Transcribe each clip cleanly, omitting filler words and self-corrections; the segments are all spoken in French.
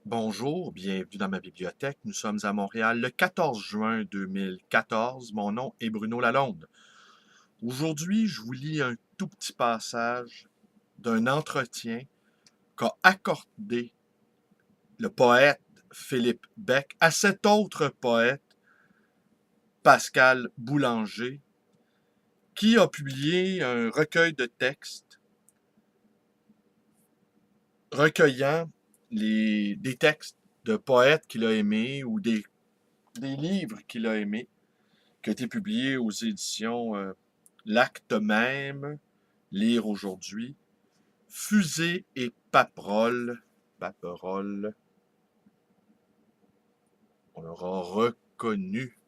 Bonjour, bienvenue dans ma bibliothèque. Nous sommes à Montréal le 14 juin 2014. Mon nom est Bruno Lalonde. Aujourd'hui, je vous lis un tout petit passage d'un entretien qu'a accordé le poète Philippe Beck à cet autre poète, Pascal Boulanger, qui a publié un recueil de textes recueillant des textes de poètes qu'il a aimés ou des livres qu'il a aimés, qui a été publié aux éditions L'Acte même, Lire aujourd'hui, Fusée et Paperole. Paperole. On aura reconnu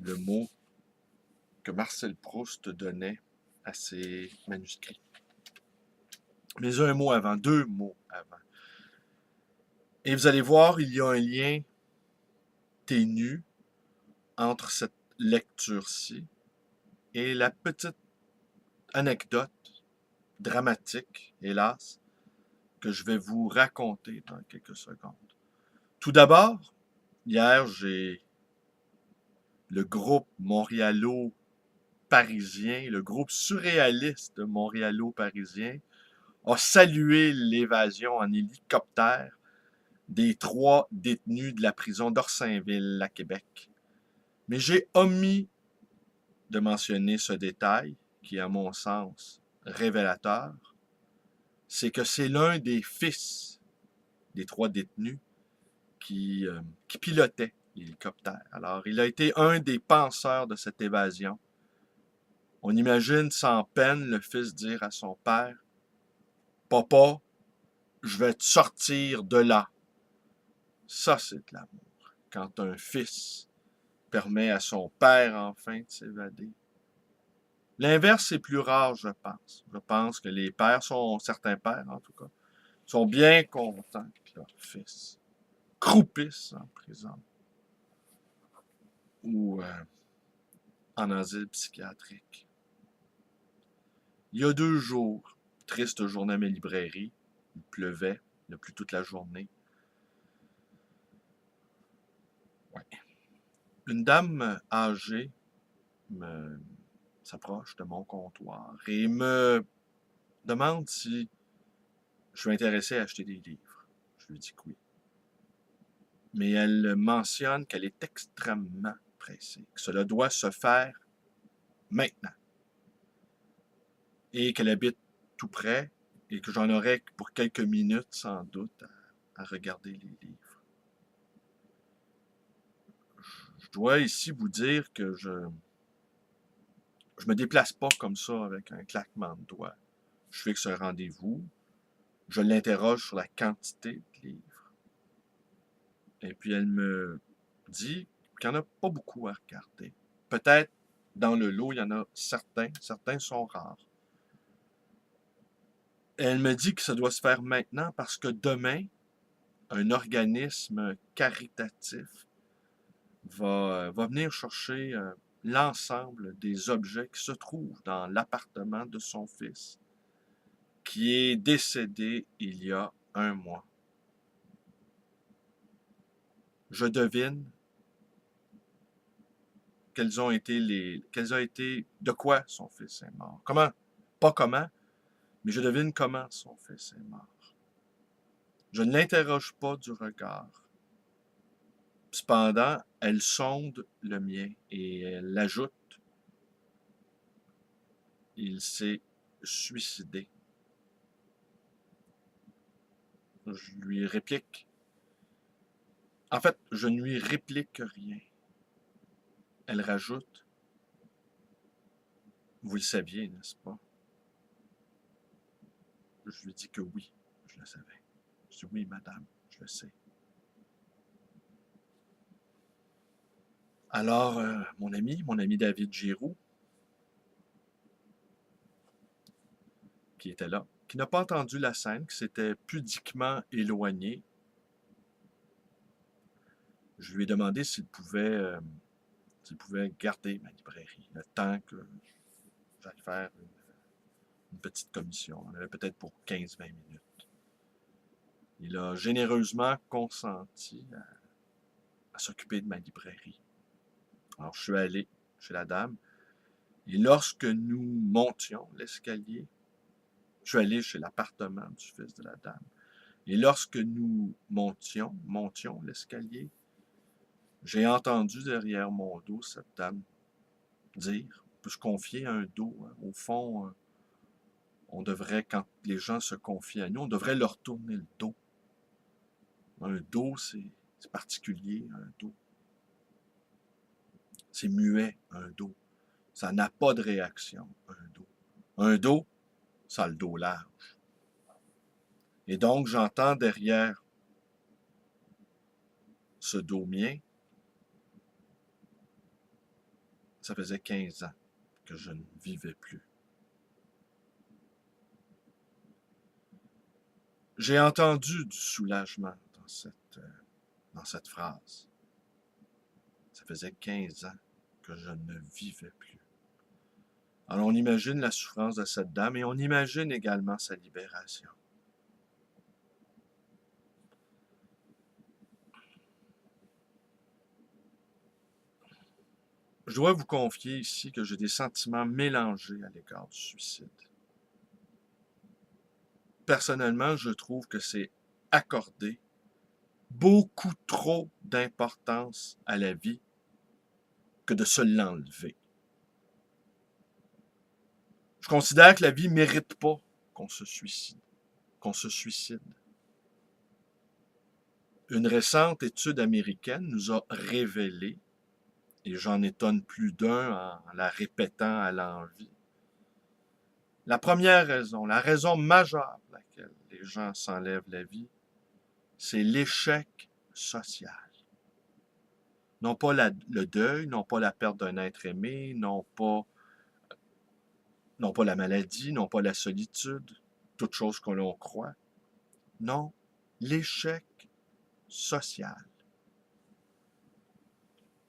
le mot que Marcel Proust donnait à ses manuscrits. Mais un mot avant, deux mots avant. Et vous allez voir, il y a un lien ténu entre cette lecture-ci et la petite anecdote dramatique, hélas, que je vais vous raconter dans quelques secondes. Tout d'abord, hier, j'ai le groupe montréalo-parisien, le groupe surréaliste montréalo-parisien, a salué l'évasion en hélicoptère des 3 détenus de la prison d'Orsainville à Québec. Mais j'ai omis de mentionner ce détail qui, à mon sens, révélateur, c'est que c'est l'un des fils des 3 détenus qui pilotait l'hélicoptère. Alors, il a été un des penseurs de cette évasion. On imagine sans peine le fils dire à son père, « Papa, je vais te sortir de là. » Ça, c'est de l'amour. Quand un fils permet à son père enfin de s'évader. L'inverse, c'est plus rare, je pense. Je pense que les pères certains pères en tout cas, sont bien contents que leur fils croupisse en prison ou en asile psychiatrique. Il y a 2 jours, triste journée à mes librairies, il pleuvait, il a plu toute la journée. Ouais. Une dame âgée s'approche de mon comptoir et me demande si je suis intéressé à acheter des livres. Je lui dis que oui. Mais elle mentionne qu'elle est extrêmement pressée, que cela doit se faire maintenant et qu'elle habite tout près et que j'en aurais pour quelques minutes sans doute à regarder les livres. Je dois ici vous dire que je me déplace pas comme ça avec un claquement de doigts. Je fixe un rendez-vous, je l'interroge sur la quantité de livres, et puis elle me dit qu'il n'y en a pas beaucoup à regarder. Peut-être dans le lot, il y en a certains sont rares. Elle me dit que ça doit se faire maintenant parce que demain, un organisme caritatif va venir chercher l'ensemble des objets qui se trouvent dans l'appartement de son fils, qui est décédé il y a 1 mois. Je devine de quoi son fils est mort. Comment? Pas comment, mais je devine comment son fils est mort. Je ne l'interroge pas du regard. Cependant, elle sonde le mien et elle ajoute, il s'est suicidé. Je lui réplique. En fait, je ne lui réplique rien. Elle rajoute, vous le saviez, n'est-ce pas? Je lui dis que oui, je le savais. Je dis oui, madame, je le sais. Alors, mon ami David Giroux, qui était là, qui n'a pas entendu la scène, qui s'était pudiquement éloigné, je lui ai demandé s'il pouvait garder ma librairie le temps que j'aille faire une petite commission. On avait peut-être pour 15-20 minutes. Il a généreusement consenti à s'occuper de ma librairie. Alors, je suis allé chez la dame, et lorsque nous montions l'escalier, je suis allé chez l'appartement du fils de la dame, et lorsque nous montions l'escalier, j'ai entendu derrière mon dos cette dame dire, on peut se confier à un dos, hein. Au fond, on devrait, quand les gens se confient à nous, on devrait leur tourner le dos. Un dos, c'est particulier, un dos. C'est muet, un dos. Ça n'a pas de réaction, un dos. Un dos, ça a le dos large. Et donc, j'entends derrière ce dos mien, ça faisait 15 ans que je ne vivais plus. J'ai entendu du soulagement dans cette phrase. Ça faisait 15 ans que je ne vivais plus. Alors on imagine la souffrance de cette dame et on imagine également sa libération. Je dois vous confier ici que j'ai des sentiments mélangés à l'égard du suicide. Personnellement, je trouve que c'est accorder beaucoup trop d'importance à la vie que de se l'enlever. Je considère que la vie ne mérite pas qu'on se suicide. Une récente étude américaine nous a révélé, et j'en étonne plus d'un en la répétant à l'envi, la première raison, la raison majeure pour laquelle les gens s'enlèvent la vie, c'est l'échec social. Non pas le deuil, non pas la perte d'un être aimé, non pas la maladie, non pas la solitude, toutes choses que l'on croit. Non, l'échec social.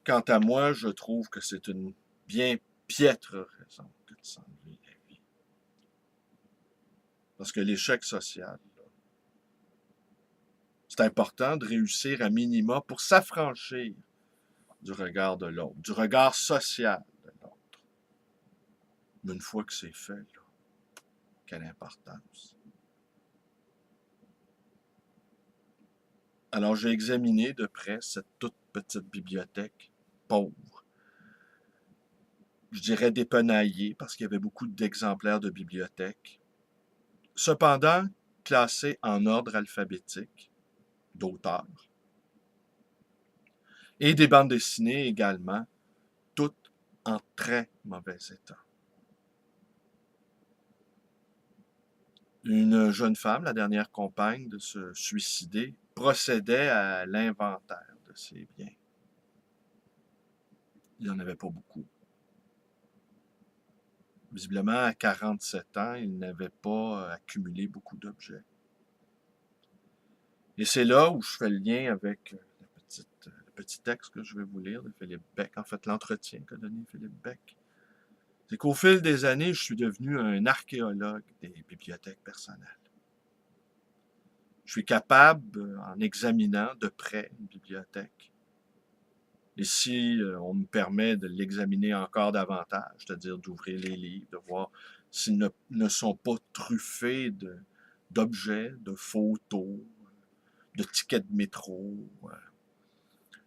Quant à moi, je trouve que c'est une bien piètre raison que de s'enlever la vie. Parce que l'échec social, c'est important de réussir à minima pour s'affranchir du regard de l'autre, du regard social de l'autre. Mais une fois que c'est fait, là, quelle importance. Alors j'ai examiné de près cette toute petite bibliothèque pauvre. Je dirais dépenaillée parce qu'il y avait beaucoup d'exemplaires de bibliothèques. Cependant, classés en ordre alphabétique d'auteurs. Et des bandes dessinées également, toutes en très mauvais état. Une jeune femme, la dernière compagne de se suicider, procédait à l'inventaire de ses biens. Il n'y en avait pas beaucoup. Visiblement, à 47 ans, il n'avait pas accumulé beaucoup d'objets. Et c'est là où je fais le lien avec le petit texte que je vais vous lire de Philippe Beck, en fait l'entretien qu'a donné Philippe Beck. C'est qu'au fil des années, je suis devenu un archéologue des bibliothèques personnelles. Je suis capable, en examinant de près une bibliothèque, et si on me permet de l'examiner encore davantage, c'est-à-dire d'ouvrir les livres, de voir s'ils ne sont pas truffés d'objets, de photos, de tickets de métro,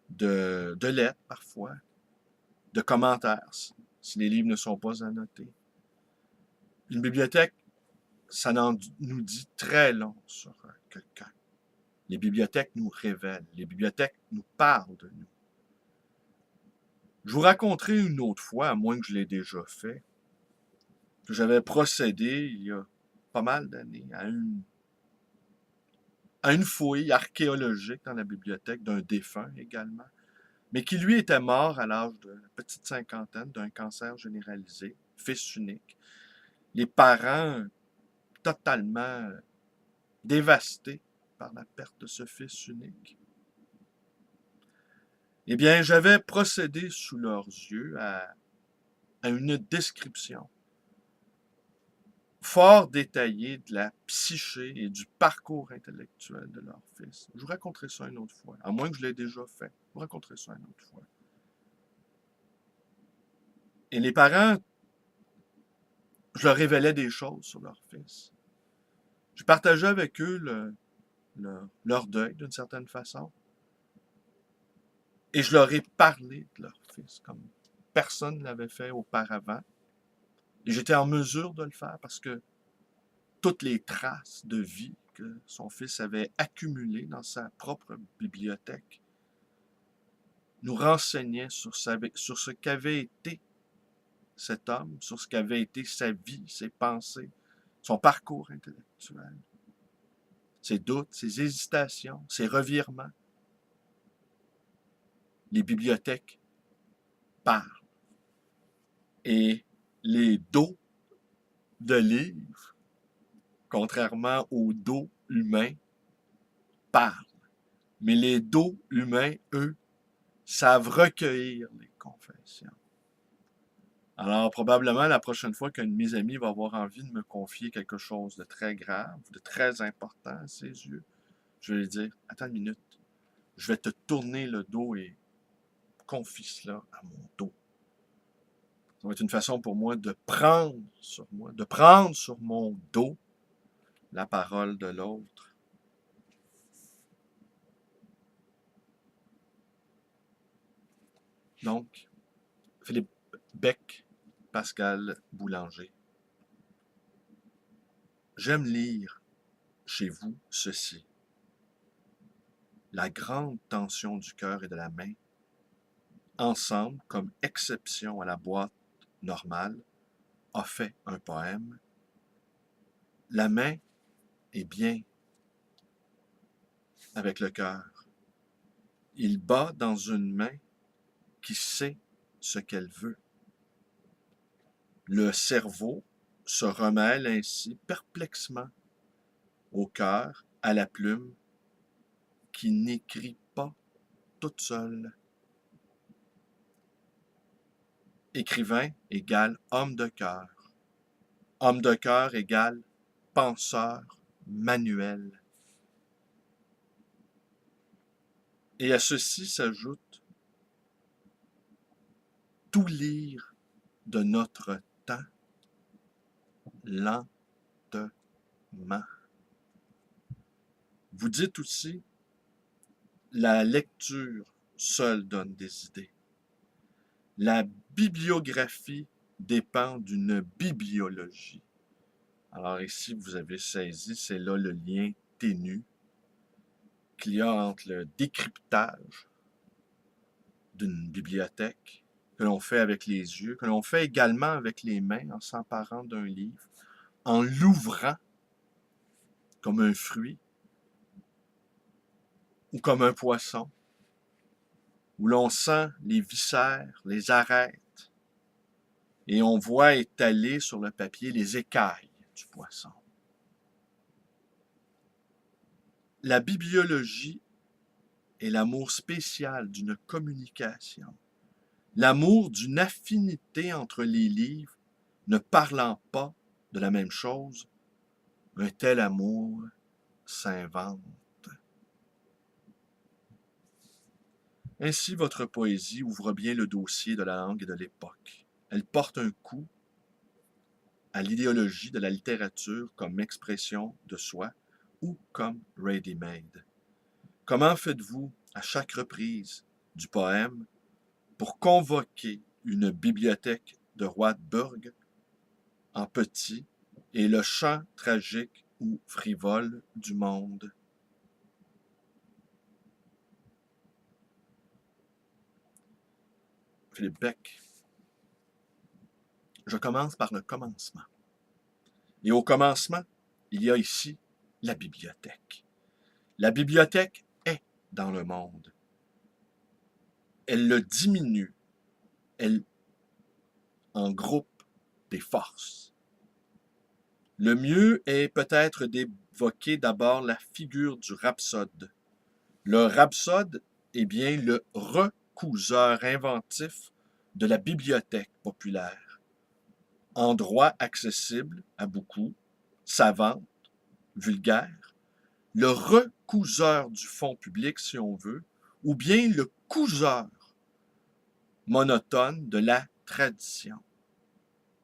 de lettres parfois, de commentaires, si les livres ne sont pas annotés. Une bibliothèque, ça nous dit très long sur quelqu'un. Les bibliothèques nous révèlent, les bibliothèques nous parlent de nous. Je vous raconterai une autre fois, à moins que je l'ai déjà fait, que j'avais procédé il y a pas mal d'années à une fouille archéologique dans la bibliothèque d'un défunt également, mais qui lui était mort à l'âge de la petite cinquantaine d'un cancer généralisé, fils unique. Les parents totalement dévastés par la perte de ce fils unique. Eh bien, j'avais procédé sous leurs yeux à une description fort détaillé de la psyché et du parcours intellectuel de leur fils. Je vous raconterai ça une autre fois, à moins que je l'ai déjà fait. Je vous raconterai ça une autre fois. Et les parents, je leur révélais des choses sur leur fils. Je partageais avec eux leur deuil d'une certaine façon. Et je leur ai parlé de leur fils comme personne ne l'avait fait auparavant. Et j'étais en mesure de le faire parce que toutes les traces de vie que son fils avait accumulées dans sa propre bibliothèque nous renseignaient sur ce qu'avait été cet homme, sur ce qu'avait été sa vie, ses pensées, son parcours intellectuel, ses doutes, ses hésitations, ses revirements. Les bibliothèques parlent. Et les dos de livres, contrairement aux dos humains, parlent. Mais les dos humains, eux, savent recueillir les confessions. Alors, probablement, la prochaine fois qu'un de mes amis va avoir envie de me confier quelque chose de très grave, de très important à ses yeux, je vais lui dire, attends une minute, je vais te tourner le dos et confie cela à mon dos. Ça va être une façon pour moi de prendre sur moi, de prendre sur mon dos la parole de l'autre. Donc, Philippe Beck, Pascal Boulanger. J'aime lire chez vous ceci. La grande tension du cœur et de la main, ensemble, comme exception à la boîte normale, a fait un poème. La main est bien avec le cœur. Il bat dans une main qui sait ce qu'elle veut. Le cerveau se remêle ainsi perplexement au cœur, à la plume, qui n'écrit pas toute seule. Écrivain égale homme de cœur. Homme de cœur égale penseur manuel. Et à ceci s'ajoute tout lire de notre temps lentement. Vous dites aussi, la lecture seule donne des idées. La bibliographie dépend d'une bibliologie. Alors ici, vous avez saisi, c'est là le lien ténu qu'il y a entre le décryptage d'une bibliothèque que l'on fait avec les yeux, que l'on fait également avec les mains en s'emparant d'un livre, en l'ouvrant comme un fruit ou comme un poisson, où l'on sent les viscères, les arêtes, et on voit étaler sur le papier les écailles du poisson. La bibliologie est l'amour spécial d'une communication, l'amour d'une affinité entre les livres ne parlant pas de la même chose. Un tel amour s'invente. Ainsi, votre poésie ouvre bien le dossier de la langue et de l'époque. Elle porte un coup à l'idéologie de la littérature comme expression de soi ou comme ready-made. Comment faites-vous à chaque reprise du poème pour convoquer une bibliothèque de Wartburg en petit et le chant tragique ou frivole du monde? Philippe Beck. Je commence par le commencement. Et au commencement, il y a ici la bibliothèque. La bibliothèque est dans le monde. Elle le diminue. Elle en groupe des forces. Le mieux est peut-être d'évoquer d'abord la figure du rhapsode. Le rhapsode est bien le recouseur inventif de la bibliothèque populaire. en droit accessible à beaucoup, savante, vulgaire, le recouseur du fonds public, si on veut, ou bien le couseur monotone de la tradition.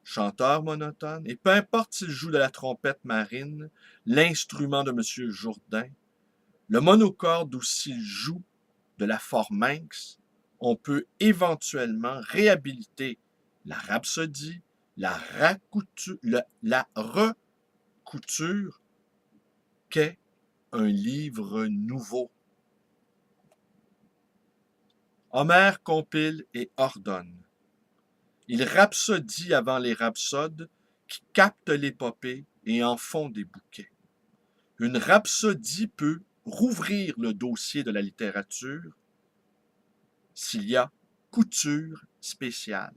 Chanteur monotone, et peu importe s'il joue de la trompette marine, l'instrument de M. Jourdain, le monocorde ou s'il joue de la forminx, on peut éventuellement réhabiliter la rhapsodie, la recouture qu'est un livre nouveau. Homère compile et ordonne. Il rhapsodie avant les rhapsodes qui captent l'épopée et en font des bouquets. Une rhapsodie peut rouvrir le dossier de la littérature s'il y a couture spéciale.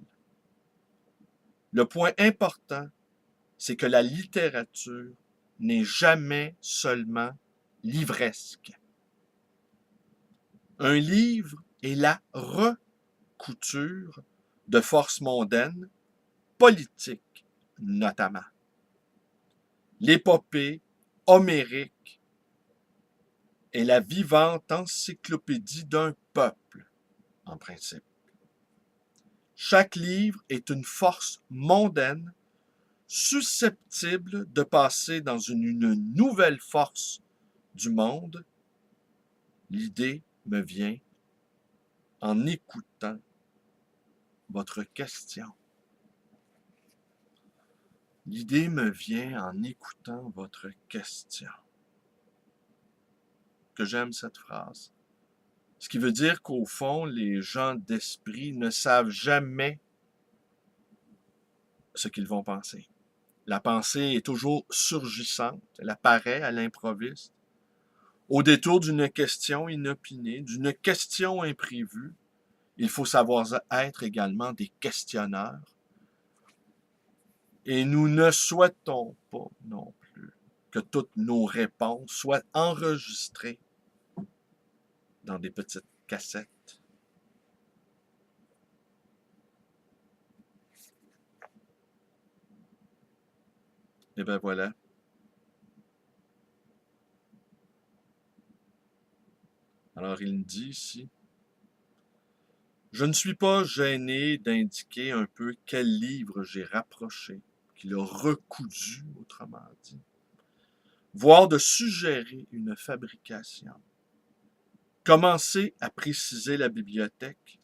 Le point important, c'est que la littérature n'est jamais seulement livresque. Un livre est la recouture de forces mondaines, politiques notamment. L'épopée homérique est la vivante encyclopédie d'un peuple, en principe. Chaque livre est une force mondaine susceptible de passer dans une nouvelle force du monde. L'idée me vient en écoutant votre question. L'idée me vient en écoutant votre question. Que j'aime cette phrase. Ce qui veut dire qu'au fond, les gens d'esprit ne savent jamais ce qu'ils vont penser. La pensée est toujours surgissante, elle apparaît à l'improviste, au détour d'une question inopinée, d'une question imprévue. Il faut savoir être également des questionneurs. Et nous ne souhaitons pas non plus que toutes nos réponses soient enregistrées dans des petites cassettes. Et bien voilà. Alors il me dit ici, je ne suis pas gêné d'indiquer un peu quel livre j'ai rapproché, qu'il a recousu, autrement dit, voire de suggérer une fabrication. Commencer à préciser la bibliothèque,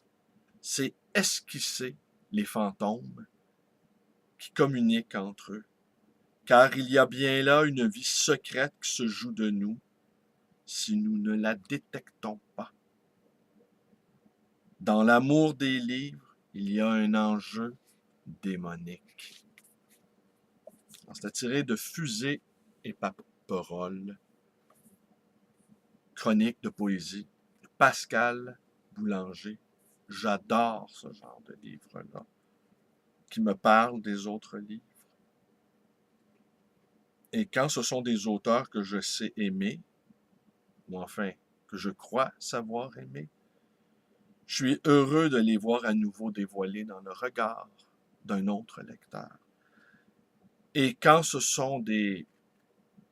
c'est esquisser les fantômes qui communiquent entre eux, car il y a bien là une vie secrète qui se joue de nous si nous ne la détectons pas. Dans l'amour des livres, il y a un enjeu démonique. C'est tiré de Fusée et Paperole, chronique de poésie, Pascal Boulanger. J'adore ce genre de livre-là, qui me parle des autres livres. Et quand ce sont des auteurs que je sais aimer, ou enfin que je crois savoir aimer, je suis heureux de les voir à nouveau dévoilés dans le regard d'un autre lecteur. Et quand ce sont des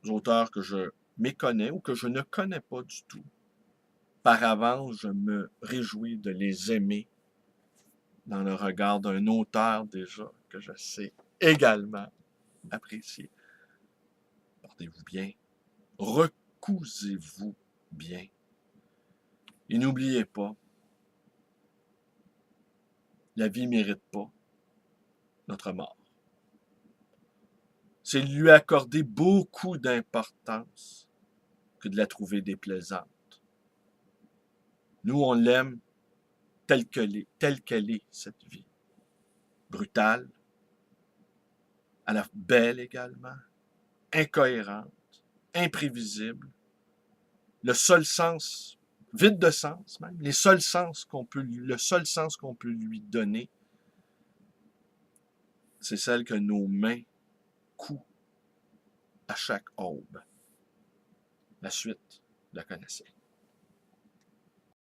auteurs que je méconnais ou que je ne connais pas du tout, par avance, je me réjouis de les aimer dans le regard d'un auteur déjà que je sais également apprécier. Portez-vous bien, recousez-vous bien. Et n'oubliez pas, la vie ne mérite pas notre mort. C'est lui accorder beaucoup d'importance que de la trouver déplaisante. Nous, on l'aime telle qu'elle est, cette vie. Brutale, à la belle également, incohérente, imprévisible, le seul sens, vide de sens même, le seul sens qu'on peut lui donner, c'est celle que nos mains couent à chaque aube. La suite, vous la connaissez.